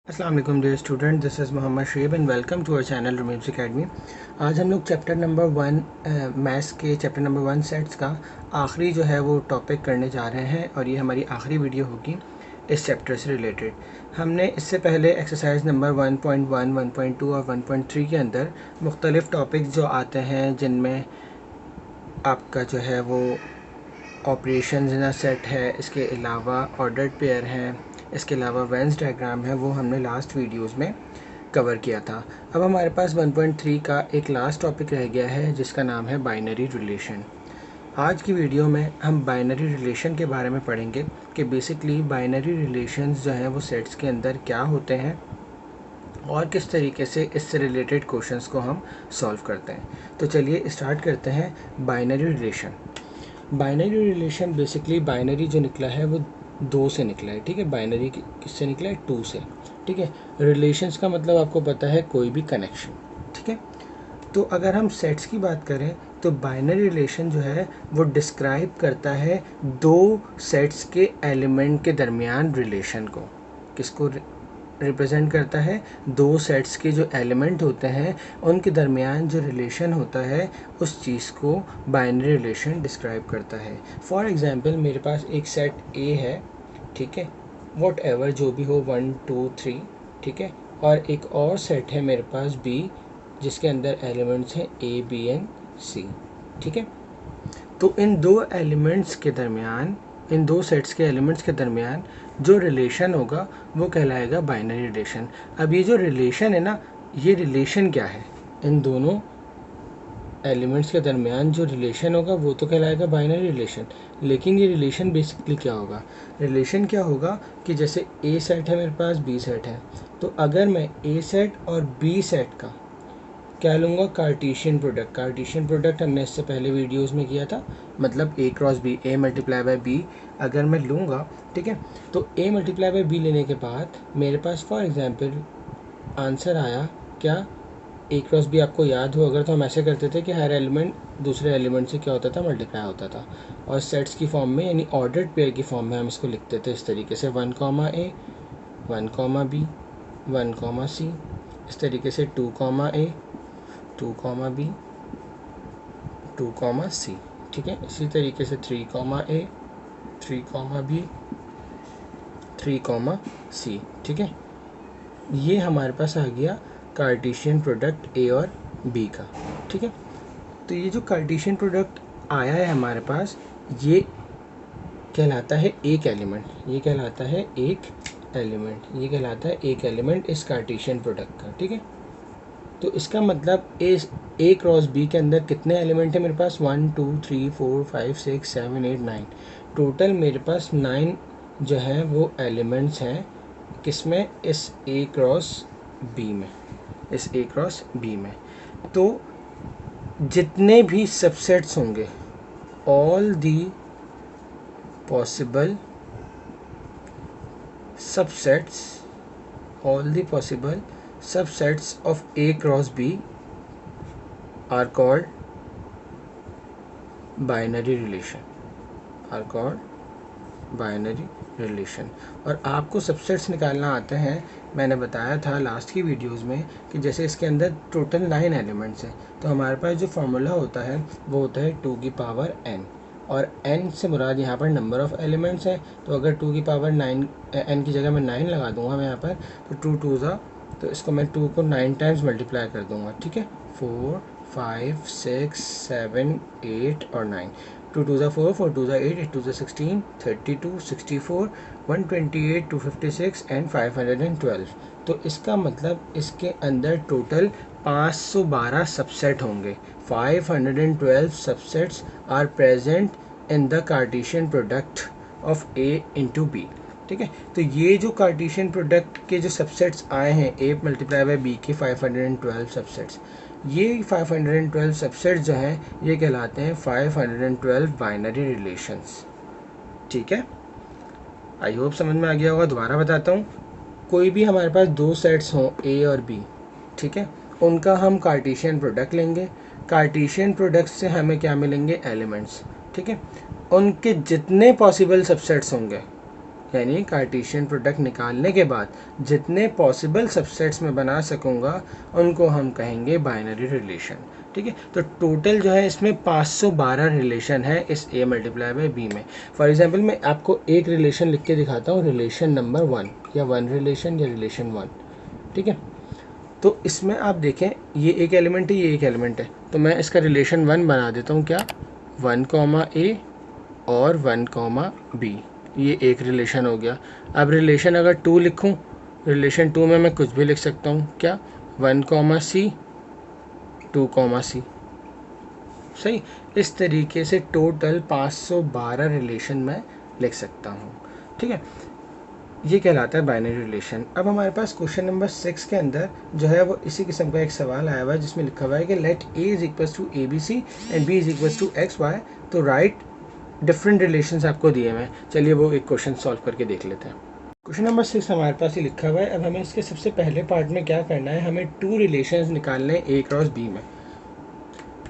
अस्सलाम वालेकुम dear student, this is Mohammad Sheb and welcome to our channel Rumims academy. आज हम लोग चैप्टर नंबर 1 मैथ्स के चैप्टर नंबर 1 सेट्स का आखिरी जो है वो टॉपिक करने जा रहे हैं और ये हमारी आखिरी वीडियो होगी इस चैप्टर से रिलेटेड। हमने इससे पहले एक्सरसाइज नंबर 1.1, 1.2 और 1.3 के अंदर मुख्तलिफ़ टॉपिक्स जो आते हैं जिनमें आपका जो है वो ऑपरेशंस इन अ सेट है, इसके अलावा ऑर्डर्ड पेयर हैं, इसके अलावा वेन्स डायग्राम है, वो हमने लास्ट वीडियोस में कवर किया था। अब हमारे पास 1.3 का एक लास्ट टॉपिक रह गया है जिसका नाम है बाइनरी रिलेशन। आज की वीडियो में हम बाइनरी रिलेशन के बारे में पढ़ेंगे कि बेसिकली बाइनरी रिलेशंस जो हैं वो सेट्स के अंदर क्या होते हैं और किस तरीके से इससे रिलेटेड क्वेश्चंस को हम सॉल्व करते हैं। तो चलिए स्टार्ट करते हैं binary relation. Binary relation basically binary जो निकला है वो 2 से निकला है, ठीक है। बाइनरी किससे निकला है? 2 से, ठीक है। रिलेशंस का मतलब आपको पता है कोई भी कनेक्शन, ठीक है। तो अगर हम सेट्स की बात करें तो बाइनरी रिलेशन जो है वो डिस्क्राइब करता है 2 सेट्स के एलिमेंट के दरमियान रिलेशन को। किसको रिप्रेजेंट करता है? 2 सेट्स के जो एलिमेंट होते हैं उनके दरमियान जो रिलेशन होता है उस चीज़ को बाइनरी रिलेशन डिस्क्राइब करता है। फॉर एग्जांपल मेरे पास एक सेट ए है, ठीक है, वॉट एवर जो भी हो 1 2 3, ठीक है, और एक और सेट है मेरे पास बी जिसके अंदर एलिमेंट्स हैं ए बी एंड सी, ठीक है। तो इन 2 एलिमेंट्स के दरमियान, इन 2 सेट्स के एलिमेंट्स के दरमियान जो रिलेशन होगा वो कहलाएगा बाइनरी रिलेशन। अब ये जो रिलेशन है ना, ये रिलेशन क्या है? इन दोनों एलिमेंट्स के दरमियान जो रिलेशन होगा वो तो कहलाएगा बाइनरी रिलेशन, लेकिन ये रिलेशन बेसिकली क्या होगा? रिलेशन क्या होगा कि जैसे ए सेट है मेरे पास, बी सेट है, तो अगर मैं ए सेट और बी सेट का क्या लूँगा? कार्टीशियन प्रोडक्ट। कार्टीशियन प्रोडक्ट हमने इससे पहले वीडियोस में किया था, मतलब A cross B, A multiply by B अगर मैं लूँगा, ठीक है, तो ए मल्टीप्लाई बाय बी लेने के बाद मेरे पास फॉर एग्जांपल आंसर आया क्या? ए क्रॉस बी आपको याद हो अगर तो हम ऐसे करते थे कि हर एलिमेंट दूसरे एलिमेंट से क्या होता था? मल्टीप्लाई होता था, और सेट्स की फॉर्म में यानी ऑर्डर्ड पेयर की फॉर्म में हम इसको लिखते थे इस तरीके से 1 कॉमा ए, 1 कॉमा बी, 1 कॉमा सी, इस तरीके से 2 कॉमा ए, 2 कॉमा बी, 2 कॉमा सी, ठीक है। इसी तरीके से 3 कॉमा ए, 3 कॉमा बी, 3 कॉमा सी, ठीक है। ये हमारे पास आ गया कार्टेशियन प्रोडक्ट ए और बी का, ठीक है। तो ये जो कार्टेशियन प्रोडक्ट आया है हमारे पास, ये कहलाता है एक एलिमेंट, ये कहलाता है एक एलिमेंट, ये कहलाता है एक एलिमेंट इस कार्टेशियन प्रोडक्ट का, ठीक है। तो इसका मतलब इस ए क्रॉस बी के अंदर कितने एलिमेंट है मेरे पास? 1 2 3 4 5 6 7 8 9, टोटल मेरे पास 9 जो है वो एलिमेंट्स हैं। किसमें? इस ए क्रॉस बी में, इस ए क्रॉस बी में। तो जितने भी सबसेट्स होंगे, all the possible subsets, all the possible subsets of A cross B are called binary relation, are called binary relation। और आपको सबसेट्स निकालना आते हैं, मैंने बताया था लास्ट की वीडियोस में कि जैसे इसके अंदर टोटल 9 एलिमेंट्स हैं, तो हमारे पास जो फार्मूला होता है वो होता है 2 की पावर n, और n से मुराद यहाँ पर नंबर ऑफ़ एलिमेंट्स है। तो अगर 2 की पावर 9 n की जगह मैं 9 लगा दूँगा मैं यहाँ पर, तो 2 2 ज़ा, तो इसको मैं 2 को 9 टाइम्स मल्टीप्लाई कर दूंगा, ठीक है। 4 5 6 7 8 और 9, 2 2 ज़ा 4, 4 2 ज़ा 8, 8 2 ज़ा 16, 32 64 128 256 एंड 512। तो इसका मतलब इसके अंदर टोटल 512 सबसेट होंगे। 512 subsets are present in the Cartesian product of A into B, ठीक है। तो ये जो कार्टेशियन प्रोडक्ट के जो सबसेट्स आए हैं ए मल्टीप्लाई बाय बी के 512 सबसेट्स, ये 512 सबसेट्स जो हैं ये कहलाते हैं 512 बाइनरी रिलेशंस, ठीक है। आई होप समझ में आ गया होगा। दोबारा बताता हूँ, कोई भी हमारे पास 2 सेट्स हों ए और बी, ठीक है, उनका हम कार्टेशियन प्रोडक्ट लेंगे। कार्टेशियन प्रोडक्ट से हमें क्या मिलेंगे? एलिमेंट्स, ठीक है। उनके जितने पॉसिबल सबसेट्स होंगे यानी कार्टेशियन प्रोडक्ट निकालने के बाद जितने पॉसिबल सबसेट्स में बना सकूँगा उनको हम कहेंगे बाइनरी रिलेशन। ठीक है, तो टोटल जो है इसमें 512 रिलेशन है इस a मल्टीप्लाई बाई b में। फॉर एग्जांपल मैं आपको एक रिलेशन लिख के दिखाता हूँ, रिलेशन नंबर 1 या 1 रिलेशन या रिलेशन 1। ठीक है, तो इसमें आप देखें ये एक एलिमेंट है, ये एक एलिमेंट है, तो मैं इसका रिलेशन 1 बना देता हूँ। क्या 1 a और 1 b, ये एक रिलेशन हो गया। अब रिलेशन अगर 2 लिखूं, रिलेशन 2 में मैं कुछ भी लिख सकता हूं। क्या 1 c 2 c, सही। इस तरीके से टोटल 512 रिलेशन मैं लिख सकता हूं। ठीक है, ये कहलाता है बाइनरी रिलेशन। अब हमारे पास क्वेश्चन नंबर 6 के अंदर जो है वो इसी किस्म का एक सवाल आया हुआ है जिसमें लिखा हुआ है कि let a is equals to ABC and b is equals to XY, तो राइट डिफरेंट रिलेशंस आपको दिए हुए हैं। चलिए वो एक क्वेश्चन सॉल्व करके देख लेते हैं। क्वेश्चन नंबर 6 हमारे पास ही लिखा हुआ है। अब हमें इसके सबसे पहले पार्ट में क्या करना है, हमें 2 रिलेशंस निकालने हैं a क्रॉस b में।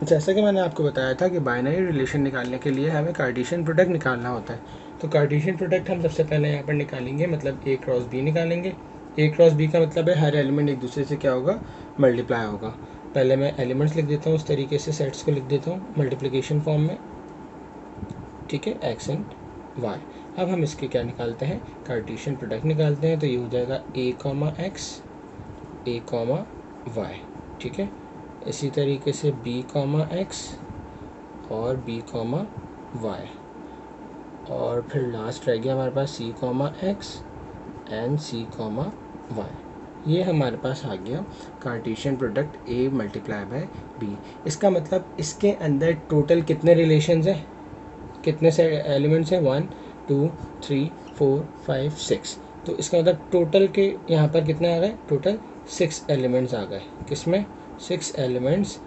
जैसा कि मैंने आपको बताया था कि बाइनरी रिलेशन निकालने के लिए हमें कार्टेशियन प्रोडक्ट निकालना होता है। तो कार्टेशियन प्रोडक्ट हम सबसे पहले यहाँ पर निकालेंगे, मतलब a क्रॉस b निकालेंगे। a क्रॉस b का मतलब है हर एलिमेंट एक दूसरे से क्या होगा, मल्टीप्लाई होगा। पहले मैं एलिमेंट्स लिख देता हूँ, उस तरीके से सेट्स को लिख देता हूँ मल्टीप्लिकेशन फॉर्म में। ठीक है, एक्स एंड वाई। अब हम इसके क्या निकालते हैं, कार्टेशियन प्रोडक्ट निकालते हैं। तो ये हो जाएगा a comma X, a comma Y. ठीक है, इसी तरीके से b कॉमा एक्स और b कॉमा वाई, और फिर लास्ट रह गया हमारे पास c comma X and c comma Y. ये हमारे पास आ गया Cartesian product a multiply by b। इसका मतलब इसके अंदर टोटल कितने रिलेशंस हैं, कितने से एलिमेंट्स हैं, 1 2 3 4 5 6। तो इसका मतलब टोटल के यहाँ पर कितने आ गए, टोटल 6 एलिमेंट्स आ गए। किसमें, 6 elements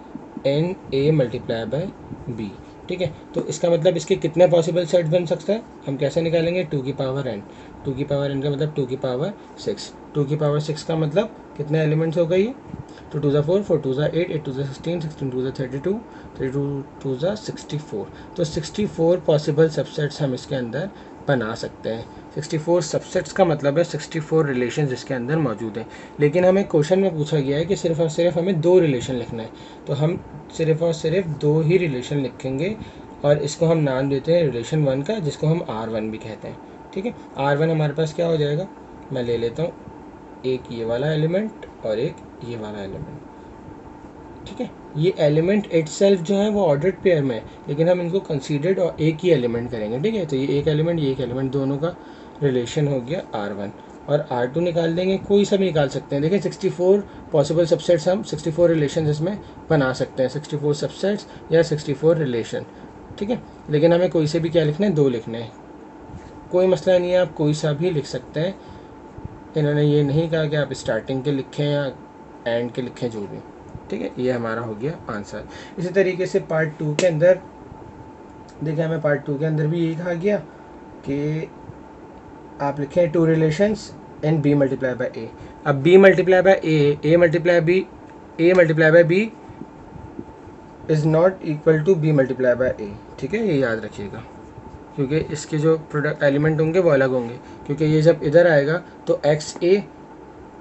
in a multiply by b। ठीक है, तो इसका मतलब इसके कितने पॉसिबल सेट्स बन सकता है, हम कैसे निकालेंगे, 2 की पावर n। 2 की पावर n का मतलब 2 की पावर 6। 2 की पावर 6 का मतलब कितने एलिमेंट्स हो गई, तो 2 4 4 2 8 8 2 16 16 2 32 32 2 64। तो 64 पॉसिबल सबसेट्स हम इसके अंदर बना सकते हैं। 64 सबसेट्स का मतलब है 64 रिलेशन इसके अंदर मौजूद हैं। लेकिन हमें क्वेश्चन में पूछा गया है कि सिर्फ और सिर्फ हमें 2 रिलेशन लिखना है, तो हम सिर्फ और सिर्फ 2 ही रिलेशन लिखेंगे और इसको हम नाम देते हैं रिलेशन 1 का, जिसको हम R1 भी कहते हैं। ठीक है, R1 हमारे पास क्या हो जाएगा, मैं ले लेता हूँ एक ये वाला एलिमेंट और एक ये वाला एलिमेंट। ठीक है, ये एलिमेंट इटसेल्फ जो है वो ऑर्डर्ड पेयर में है, लेकिन हम इनको कंसीडर्ड और एक ही एलिमेंट करेंगे। ठीक है, तो ये एक एलिमेंट, ये एक एलिमेंट, दोनों का रिलेशन हो गया R1। और R2 निकाल देंगे, कोई सा भी निकाल सकते हैं। देखिए 64 पॉसिबल सबसेट्स, हम 64 रिलेशन इसमें बना सकते हैं, 64 सबसेट्स या 64 रिलेशन। ठीक है, लेकिन हमें कोई से भी क्या लिखना है, 2 लिखने हैं। कोई मसला नहीं है, आप कोई सा भी लिख सकते हैं। इन्होंने ये नहीं कहा कि आप स्टार्टिंग के लिखें या एंड के लिखें, जो भी। ठीक है, ये हमारा हो गया आंसर। इसी तरीके से पार्ट 2 के अंदर देखिए, हमें पार्ट 2 के अंदर भी यही कहा गया कि आप लिखें 2 relations in b multiply by a। अब b multiply by a multiply by b is not equal to b multiply by a। ठीक है, ये याद रखिएगा, क्योंकि इसके जो प्रोडक्ट एलिमेंट होंगे वो अलग होंगे। क्योंकि ये जब इधर आएगा तो XA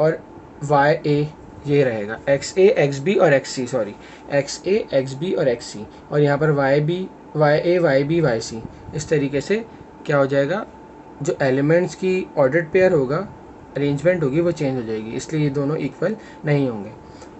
और YA ये रहेगा, XA XB और XC, सॉरी XA XB और XC, और यहाँ पर YA YB YC। इस तरीके से क्या हो जाएगा, जो एलिमेंट्स की ऑर्डर्ड पेयर होगा, अरेंजमेंट होगी, वो चेंज हो जाएगी, इसलिए ये दोनों इक्वल नहीं होंगे।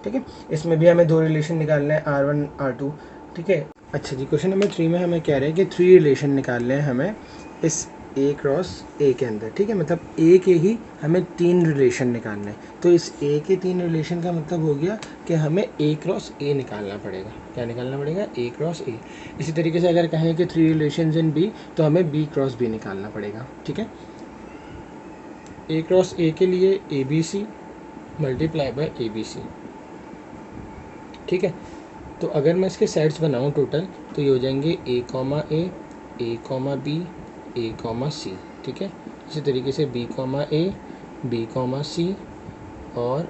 ठीक है, इसमें भी हमें 2 रिलेशन निकालना है, R1 R2। ठीक है, अच्छा जी, क्वेश्चन नंबर 3 में हमें कह रहे हैं कि 3 रिलेशन निकालने हैं हमें इस a क्रॉस a के अंदर। ठीक है, मतलब a के ही हमें 3 रिलेशन निकालने हैं। तो इस a के 3 रिलेशन का मतलब हो गया कि हमें a क्रॉस a निकालना पड़ेगा। क्या निकालना पड़ेगा, a क्रॉस a। इसी तरीके से अगर कहें कि 3 रिलेशन इन b, तो हमें b क्रॉस b निकालना पड़ेगा। ठीक है, a क्रॉस a के लिए ABC मल्टीप्लाई बाय ABC। ठीक है, तो अगर मैं इसके सेट्स बनाऊँ टोटल, तो ये हो जाएंगे a comma b a comma c। ठीक है, इसी तरीके से b comma a b comma c और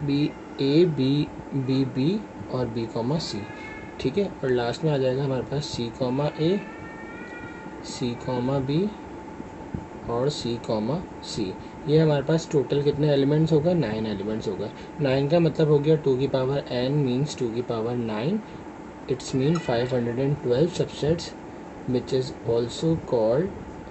b a b b और b कॉमा c। ठीक है, और लास्ट में आ जाएगा हमारे पास c comma a c comma b और सी कॉमा सी। ये हमारे पास टोटल कितने एलिमेंट्स हो गए, 9 एलिमेंट्स हो गए। 9 का मतलब हो गया 2 की पावर n मीन्स 2 की power 9, it's mean 512 subsets which is also called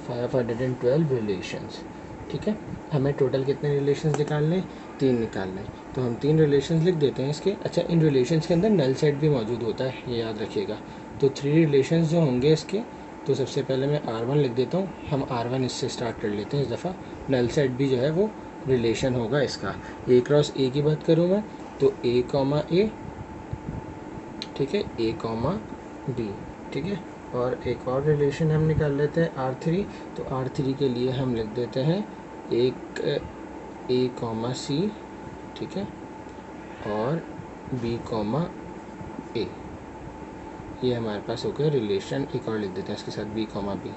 512 relations. ठीक है, हमें टोटल कितने रिलेशंस निकालने, 3 निकालने हैं, तो हम 3 रिलेशंस लिख देते हैं इसके। अच्छा, इन रिलेशंस के अंदर नल सेट भी मौजूद होता है, ये याद रखिएगा। तो 3 रिलेशंस जो होंगे इसके, तो सबसे पहले मैं R1 लिख देता हूँ। हम R1 इससे स्टार्ट कर लेते हैं इस दफ़ा। नल सेट भी जो है वो रिलेशन होगा इसका। A क्रॉस A की बात करूँ मैं तो A कॉमा A, ठीक है, A कॉमा B, ठीक है। और एक और रिलेशन हम निकाल लेते हैं R3। तो R3 के लिए हम लिख देते हैं एक A कॉमा C, ठीक है, और B कॉमा A। ये हमारे पास हो गया रिलेशन। एक और लिख देते हैं इसके साथ B कॉमा B,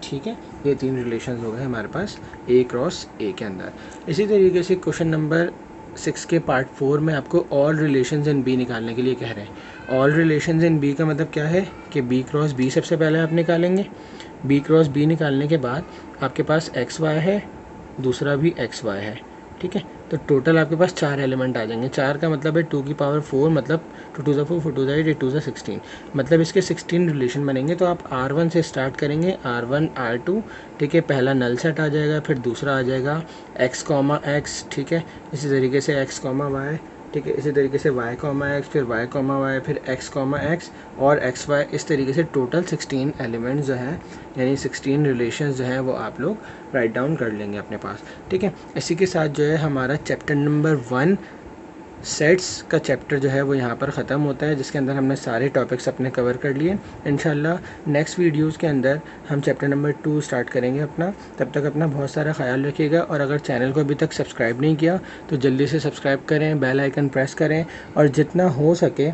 ठीक है। ये 3 रिलेशन हो गए हमारे पास A क्रॉस A के अंदर। इसी तरीके से क्वेश्चन नंबर 6 के पार्ट 4 में आपको ऑल रिलेशंस इन B निकालने के लिए कह रहे हैं। ऑल रिलेशंस इन B का मतलब क्या है कि B क्रॉस B सबसे पहले आप निकालेंगे। B क्रॉस B निकालने के बाद आपके पास XY है, दूसरा भी XY है, ठीक है। तो टोटल आपके पास 4 एलिमेंट आ जाएंगे। 4 का मतलब है 2 की पावर 4, मतलब 2 टू ज़ 4, 4 टू ज़ 8, 8 टू ज़ 16, मतलब इसके 16 रिलेशन बनेंगे। तो आप R1 से स्टार्ट करेंगे, R1 R2, ठीक है, पहला नल सेट आ जाएगा, फिर दूसरा आ जाएगा X कॉमा X, ठीक है, इसी तरीके से X कॉमा Y, ठीक है, इसी तरीके से Y कॉमा X, फिर Y कॉमा Y, फिर X कॉमा X और XY। इस तरीके से टोटल 16 एलिमेंट्स जो हैं, यानी 16 रिलेशंस जो हैं वो आप लोग राइट डाउन कर लेंगे अपने पास, ठीक है। इसी के साथ जो है हमारा चैप्टर नंबर 1 सेट्स का चैप्टर जो है वो यहाँ पर ख़त्म होता है, जिसके अंदर हमने सारे टॉपिक्स अपने कवर कर लिए। इंशाल्लाह नेक्स्ट वीडियोस के अंदर हम चैप्टर नंबर 2 स्टार्ट करेंगे अपना। तब तक अपना बहुत सारा ख्याल रखिएगा, और अगर चैनल को अभी तक सब्सक्राइब नहीं किया तो जल्दी से सब्सक्राइब करें, बेल आइकन प्रेस करें, और जितना हो सके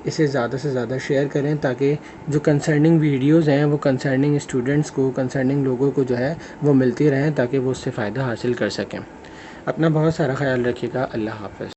इसे ज़्यादा से ज़्यादा शेयर करें, ताकि जो कंसर्निंग वीडियोज़ हैं वो कंसर्निंग स्टूडेंट्स को, कंसर्निंग लोगों को जो है वो मिलती रहें, ताकि वो उससे फ़ायदा हासिल कर सकें। अपना बहुत सारा ख्याल रखिएगा। अल्लाह हाफ़िज़।